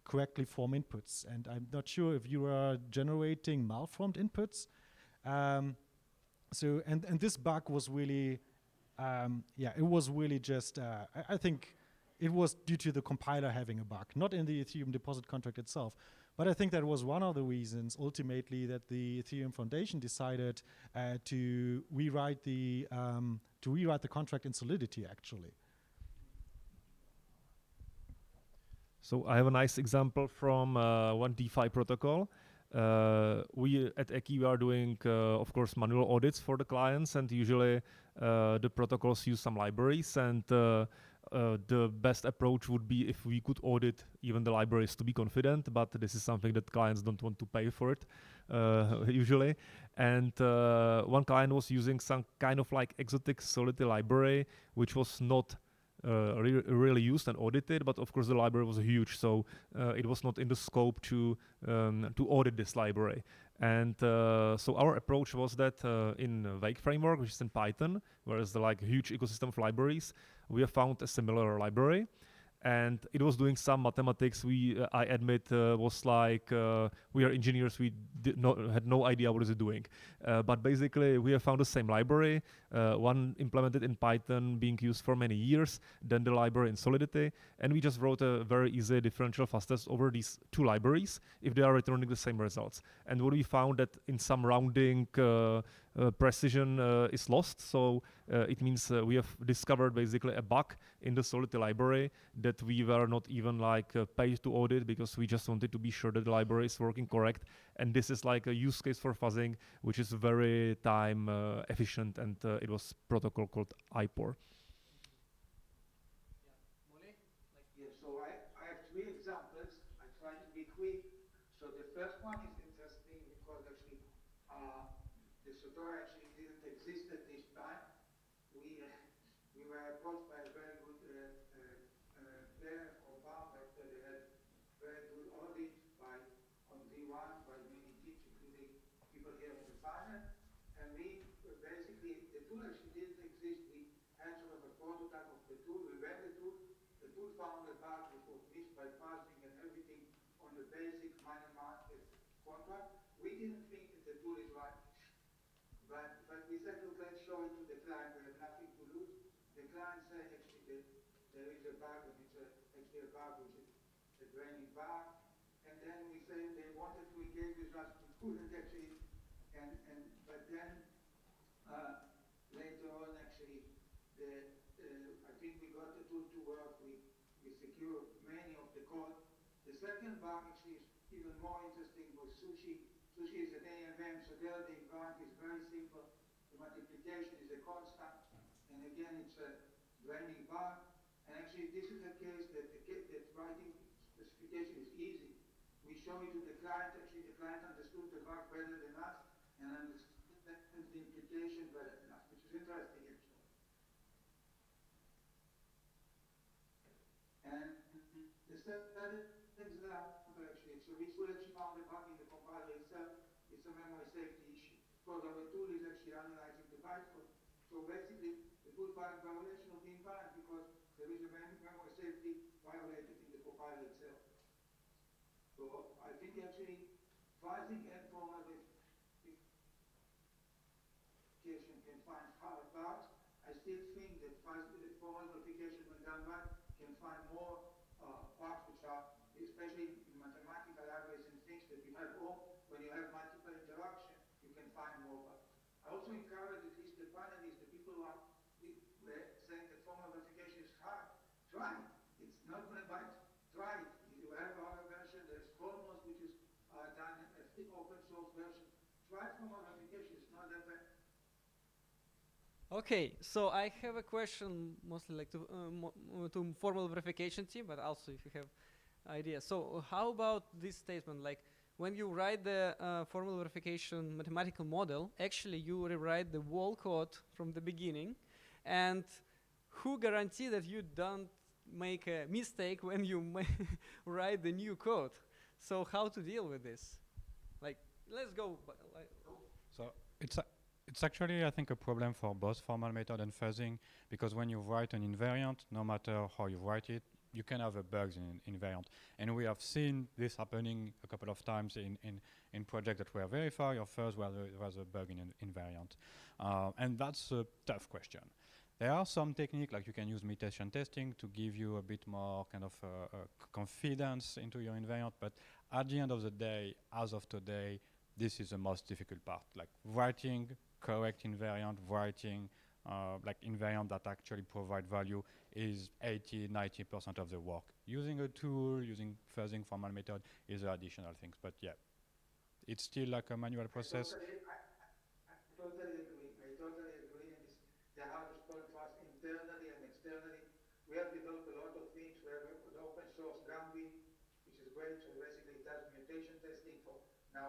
C: correctly formed inputs. And I'm not sure if you are generating malformed inputs. So this bug was really, it was really just, I think it was due to the compiler having a bug, not in the Ethereum deposit contract itself. But I think that was one of the reasons ultimately that the Ethereum Foundation decided to rewrite the contract in Solidity actually.
D: So I have a nice example from one DeFi protocol. We at Ackee are doing, of course, manual audits for the clients, and usually the protocols use some libraries, and the best approach would be if we could audit even the libraries to be confident, but this is something that clients don't want to pay for it usually. And one client was using some kind of exotic Solidity library, which was not really used and audited, but of course the library was huge, so it was not in the scope to audit this library. And so our approach was that in Wake framework, which is in Python, where is the huge ecosystem of libraries, we have found a similar library. And it was doing some mathematics. I admit, was we are engineers. We had no idea what is it doing. But basically, we have found the same library, one implemented in Python, being used for many years. Then the library in Solidity, and we just wrote a very easy differential fast test over these two libraries if they are returning the same results. And what we found that in some rounding precision is lost. So it means we have discovered basically a bug in the Solidity library that we were not even like paid to audit, because we just wanted to be sure that the library is working correct. And this is like a use case for fuzzing, which is very time efficient, and it was protocol called IPOR.
E: Yeah, so I have three examples. I try to be quick. So the first one is interesting because actually the Certora actually didn't exist at this time. We were approached by a very good player or founder that they had very good audit on V1 by many teams, including people here in the panel. And we basically, the tool actually didn't exist. We had sort of a prototype of the tool. We ran the tool. The tool found a bug which was missed by parsing and everything on the basic minor market contract. We didn't think that the tool is right. But we said, look, let's show it to the client. We have nothing to lose. The client said actually that there is a bug, and it's actually a bug which is a draining bug. And then we said they wanted to engage with us. We couldn't actually. But then later on, actually, I think we got the tool to work. We secured many of the code. The second bug actually is even more interesting was sushi. Sushi is an AMM, so there the environment is very simple. The multiplication is a constant, and again it's a draining bar. And actually this is a case that writing specification is easy. We show it to the client, actually the client understood the bug better than us and understood the implication better than us, which is interesting actually. And the third example actually, so we should actually found the bug in the compiler itself. It's a memory safety issue. So our tool is actually analyzing the bytecode. So basically, the tool finds violation of the environment because there is a memory safety violated in the compiler itself. So I think actually fuzzing and formal verification can find hard bugs. I still think that formal verification, when done right, can find more bugs which are, especially in mathematical libraries and things that you have all, when you have multiple interaction, you can find more bugs. I also encourage at least the panelists, the people who are saying that formal verification is hard, try it. It's not going to bite. Try it. You have our version, there's Foremost, which is done as the open source version. Try formal verification, it's not that bad.
A: Okay, so I have a question mostly like to formal verification team, but also if you have ideas. So how about this statement, like when you write the formal verification mathematical model, actually you rewrite the whole code from the beginning, and who guarantee that you don't make a mistake when you write the new code? So how to deal with this? Like, let's go.
B: So it's actually, I think, a problem for both formal method and fuzzing, because when you write an invariant, no matter how you write it, you can have a bugs in invariant. And we have seen this happening a couple of times in projects that were verified or fuzz where there was a bug in an invariant. And that's a tough question. There are some techniques, like you can use mutation testing to give you a bit more kind of confidence into your invariant, but at the end of the day, as of today, this is the most difficult part, like writing correct invariant, writing like invariant that actually provide value is 80–90% of the work. Using a tool, using fuzzing formal method is the additional things, but yeah, it's still like a manual process.
E: I totally agree. And it's the hardest part for us internally and externally. We have developed a lot of things. We have the open source Gambit, which is great. So basically it does mutation testing for now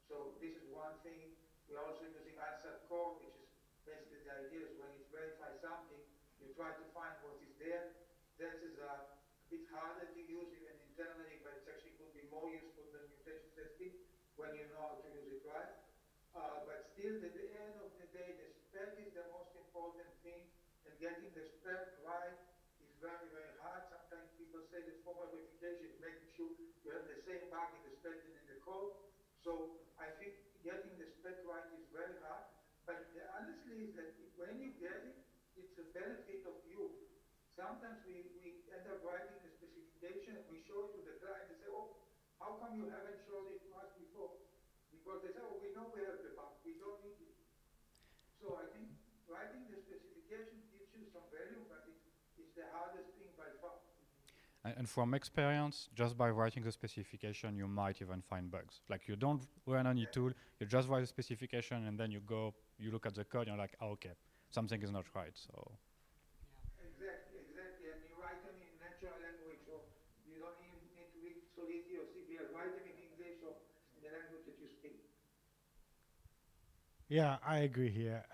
E: so this is one thing. We're also using answer core, which is basically the idea is when you verify something, you try to find what is there. That is a bit harder to use even internally, but it actually could be more useful than mutation testing when you know how to use it right. But still, at the end of the day, the spec is the most important thing, and getting the spec right is very, very hard. Sometimes people say that formal verification is making sure you have the same bug in the spec and in the code. So I think getting the spec right is very hard. But the honestly is that when you get it, it's a benefit of you. Sometimes we end up writing a specification, we show it to the client and say, oh, how come you haven't shown it to us before? Because they say, oh, we know we have the bug, we don't need it. So I think writing the specification gives you some value, but it's the hardest thing by far.
B: And from experience, just by writing the specification, you might even find bugs. Like you don't run any tool, you just write the specification, and then you go, you look at the code, and you're like, oh, okay, something is not right. So.
E: Exactly. And you write them in natural language, or you don't even need to read Solidity or CPL. Write them in English or in the language that you speak.
C: Yeah, I agree here.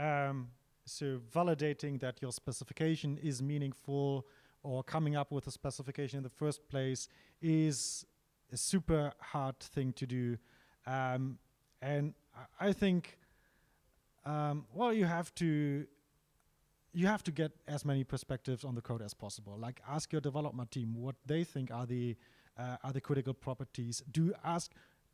C: So validating that your specification is meaningful or coming up with a specification in the first place is a super hard thing to do. And I think, well, you have to get as many perspectives on the code as possible. Like ask your development team what they think are the critical properties.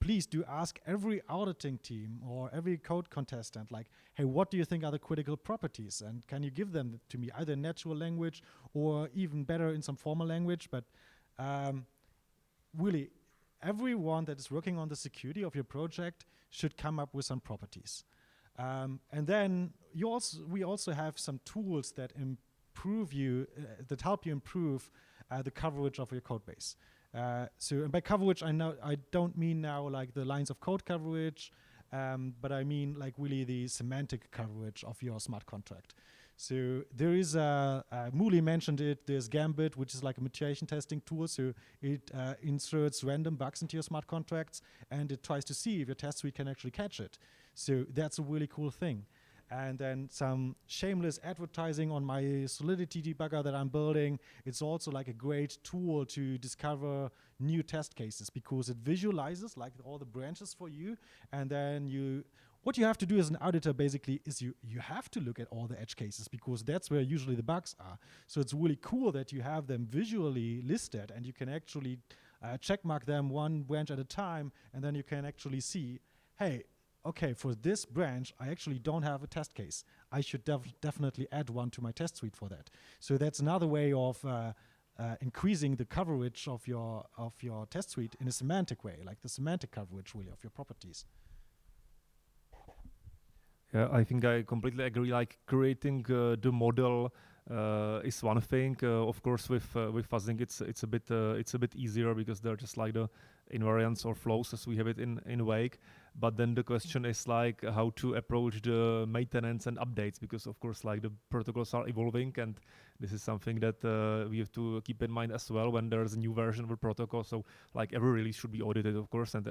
C: Please do ask every auditing team or every code contestant, like, hey, what do you think are the critical properties? And can you give them to me, either in natural language or even better in some formal language? But really, everyone that is working on the security of your project should come up with some properties. And then we also have some tools that that help you improve the coverage of your code base. So by coverage, I don't mean now like the lines of code coverage, but I mean like really the semantic coverage of your smart contract. So there is Mooly mentioned it. There's Gambit, which is like a mutation testing tool. So it inserts random bugs into your smart contracts, and it tries to see if your test suite can actually catch it. So that's a really cool thing. And then some shameless advertising on my Solidity debugger that I'm building. It's also like a great tool to discover new test cases because it visualizes like all the branches for you. And then what you have to do as an auditor basically is you have to look at all the edge cases because that's where usually the bugs are. So it's really cool that you have them visually listed and you can actually checkmark them one branch at a time. And then you can actually see, hey, okay, for this branch, I actually don't have a test case. I should definitely add one to my test suite for that. So that's another way of increasing the coverage of your test suite in a semantic way, like the semantic coverage really of your properties.
D: Yeah, I think I completely agree. Like creating the model is one thing. Of course, with fuzzing, it's a bit easier because they're just like the invariants or flows as we have it in Wake. But then the question is like how to approach the maintenance and updates because of course like the protocols are evolving and this is something that we have to keep in mind as well when there's a new version of a protocol. So like every release should be audited, of course, and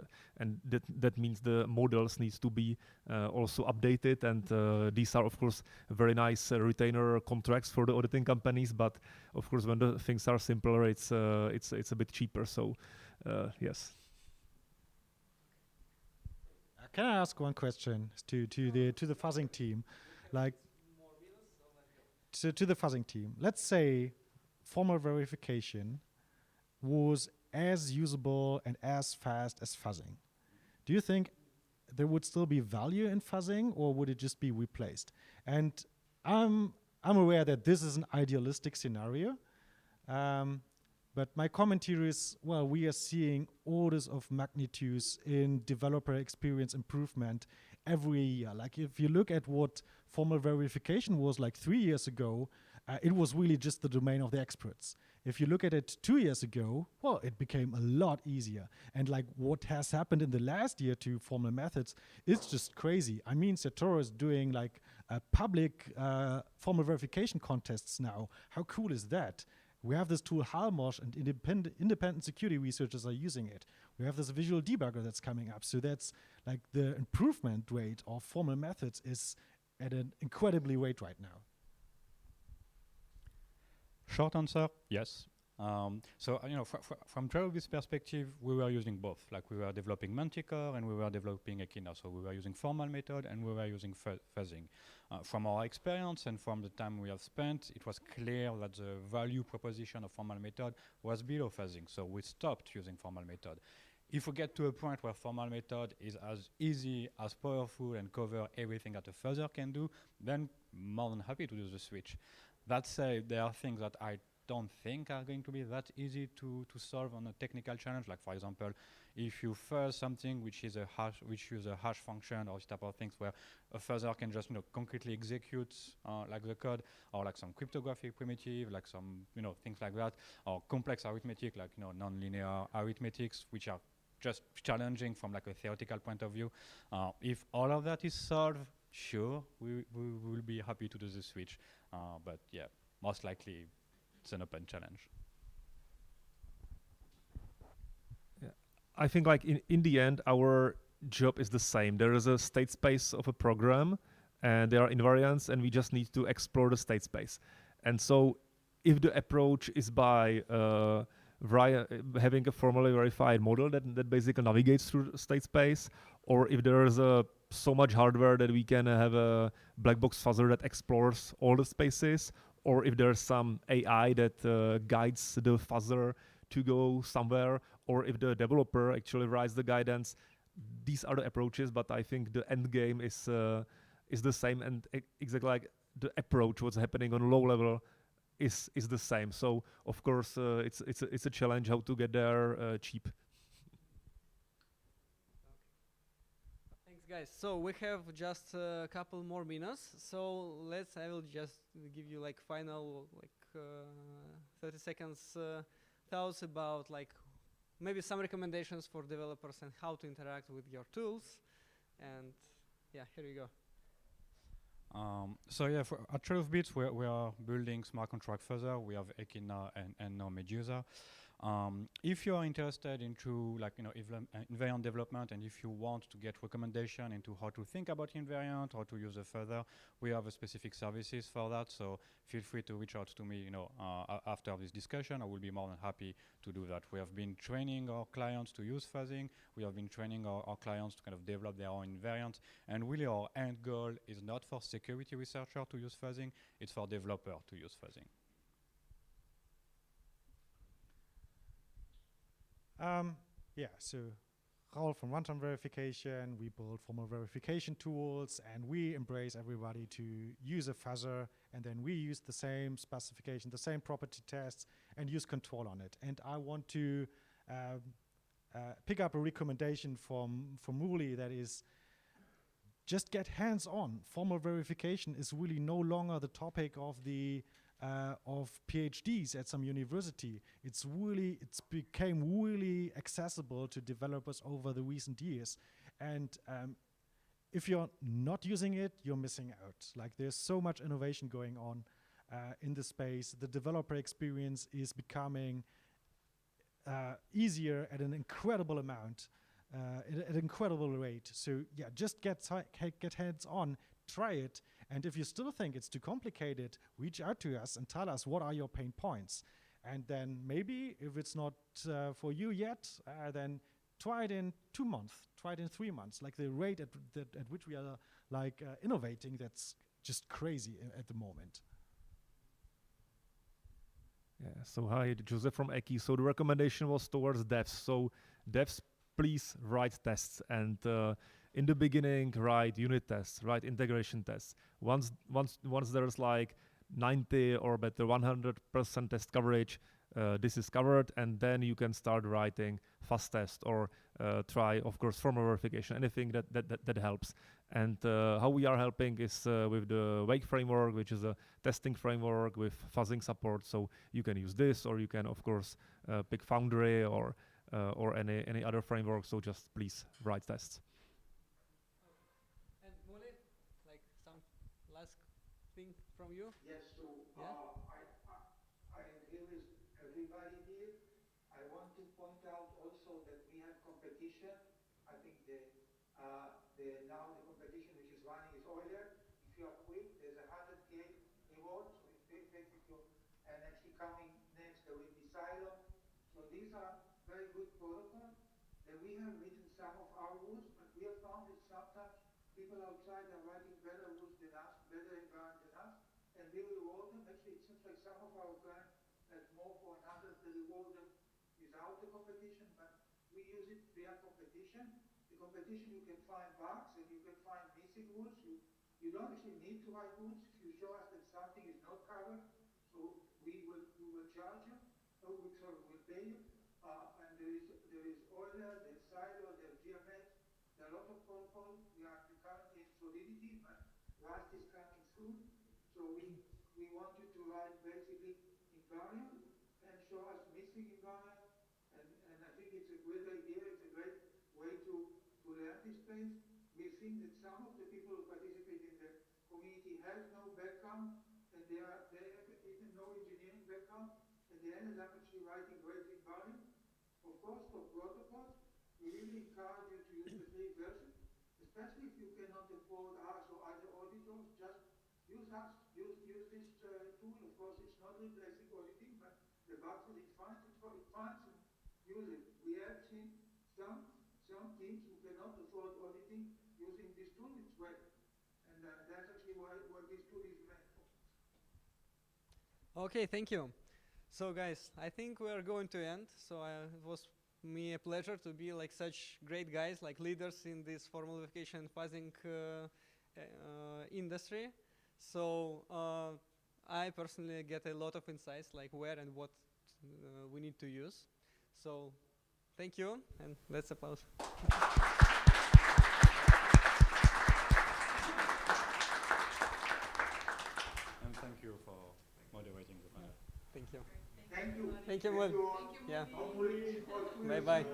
D: that means the models needs to be also updated. And these are of course very nice retainer contracts for the auditing companies. But of course, when the things are simpler, it's a bit cheaper. So yes.
C: Can I ask one question to the fuzzing team, like to the fuzzing team? Let's say formal verification was as usable and as fast as fuzzing. Do you think there would still be value in fuzzing, or would it just be replaced? And I'm aware that this is an idealistic scenario. But my comment here is, well, we are seeing orders of magnitudes in developer experience improvement every year. Like if you look at what formal verification was like 3 years ago, it was really just the domain of the experts. If you look at it 2 years ago, well, it became a lot easier. And like what has happened in the last year to formal methods is just crazy. I mean, Certora is doing like public formal verification contests now. How cool is that? We have this tool Halmosh, and independent security researchers are using it. We have this visual debugger that's coming up. So that's like the improvement rate of formal methods is at an incredibly rate right now.
B: Short answer, yes. So from Trail's perspective, we were using both. Like we were developing Manticore and we were developing Ackee. So we were using formal method and we were using fuzzing. From our experience and from the time we have spent, it was clear that the value proposition of formal method was below fuzzing. So we stopped using formal method. If we get to a point where formal method is as easy, as powerful, and cover everything that a fuzzer can do, then more than happy to do the switch. That said, there are things that I don't think are going to be that easy to solve on a technical challenge. Like for example, if you fuzz something which is a hash, which use a hash function or this type of things where a fuzzer can just concretely execute like the code, or like some cryptographic primitive, like some things like that, or complex arithmetic like non-linear arithmetics, which are just challenging from like a theoretical point of view. If all of that is solved, sure, we will be happy to do the switch. But yeah, most likely it's an open challenge.
D: Yeah. I think like in the end, our job is the same. There is a state space of a program and there are invariants and we just need to explore the state space. And so if the approach is by having a formally verified model that basically navigates through state space, or if there is so much hardware that we can have a black box fuzzer that explores all the spaces, or if there's some AI that guides the fuzzer to go somewhere, or if the developer actually writes the guidance, these are the approaches. But I think the end game is the same, and exactly like the approach, what's happening on low level, is the same. So of course it's a challenge how to get there cheap.
A: Thanks, guys. So we have just a couple more minutes. So I will just give you like final 30 seconds thoughts about like maybe some recommendations for developers and how to interact with your tools. And yeah, here you go.
B: So yeah, at Trail of Bits, we are building smart contract further. We have Ackee now and now Medusa. If you are interested into like invariant development, and if you want to get recommendation into how to think about invariant, how to use a further, we have a specific services for that. So feel free to reach out to me. After this discussion, I will be more than happy to do that. We have been training our clients to use fuzzing. We have been training our clients to kind of develop their own invariants. And really, our end goal is not for security researcher to use fuzzing; it's for developer to use fuzzing.
C: Yeah, so Raoul from Runtime Verification, we build formal verification tools, and we embrace everybody to use a fuzzer, and then we use the same specification, the same property tests, and use control on it. And I want to pick up a recommendation from Mooly that is just get hands-on. Formal verification is really no longer the topic of the of PhDs at some university. It's became really accessible to developers over the recent years. And if you're not using it, you're missing out. Like there's so much innovation going on in the space. The developer experience is becoming easier at an incredible amount, at an incredible rate. So yeah, just get hands-on, try it, and if you still think it's too complicated, reach out to us and tell us what are your pain points. And then maybe if it's not for you yet, then try it in 2 months, try it in 3 months. Like the rate at which we are innovating, that's just crazy at the moment.
D: Yeah, so hi, Josef from Ackee. So the recommendation was towards devs. So devs, please write tests, and in the beginning write unit tests, write integration tests. Once there's like 90 or better 100% test coverage, this is covered, and then you can start writing fast test or try, of course, formal verification, anything that helps. And how we are helping is with the Wake framework, which is a testing framework with fuzzing support. So you can use this, or you can, of course, pick Foundry or any other framework. So just please write tests.
A: And Mooly, like some last thing from you?
E: Yes, so
A: Yeah?
E: I agree with everybody here. I want to point out also that we have competition. I think now the competition which is running is Euler. If you are quick, there's a 100K reward. So if basically, and actually coming next, there will be Silo. So these are very good protocols. Then we have written some of our rules, but we have found that sometimes people outside are writing better rules than us, better environment than us, and we reward them. Actually, it seems like some of our clients have more for another to reward them without the competition, but we use it via competition. The competition, you can find bugs and you can find missing rules. You don't actually need to write rules if you show us that something is not covered. So we will charge you, OXORIO will pay you, and there is Euler, there's Cider, there's GMX, there are a lot of protocols. We are currently in Solidity, but Rust is coming soon. So we want you to write basically invariant and show us missing invariant, and I think it's a great idea. It's a great way to learn this space. We think that some of the people who participate in the community have no background, and they have even no engineering background, and they ended up actually writing great invariant. Of course, for protocols, we really encourage you to use the free version, especially if you cannot afford us or other auditors. Just use us. Use this tool. Of course, it's not replacing auditing, but the budget is fine. It's fine. So use it. We have seen some teams who cannot afford auditing using this tool. It's great, and that's actually what this tool is meant for.
A: Okay, thank you. So guys, I think we are going to end. So it was me a pleasure to be like such great guys, like leaders in this formal verification fuzzing industry. So I personally get a lot of insights, like where and what we need to use. So thank you, and let's applause.
B: And thank you for moderating the panel.
A: Thank you.
E: Thank you.
A: Thank you, Mooly. Yeah.
E: Hopefully,
A: Bye bye.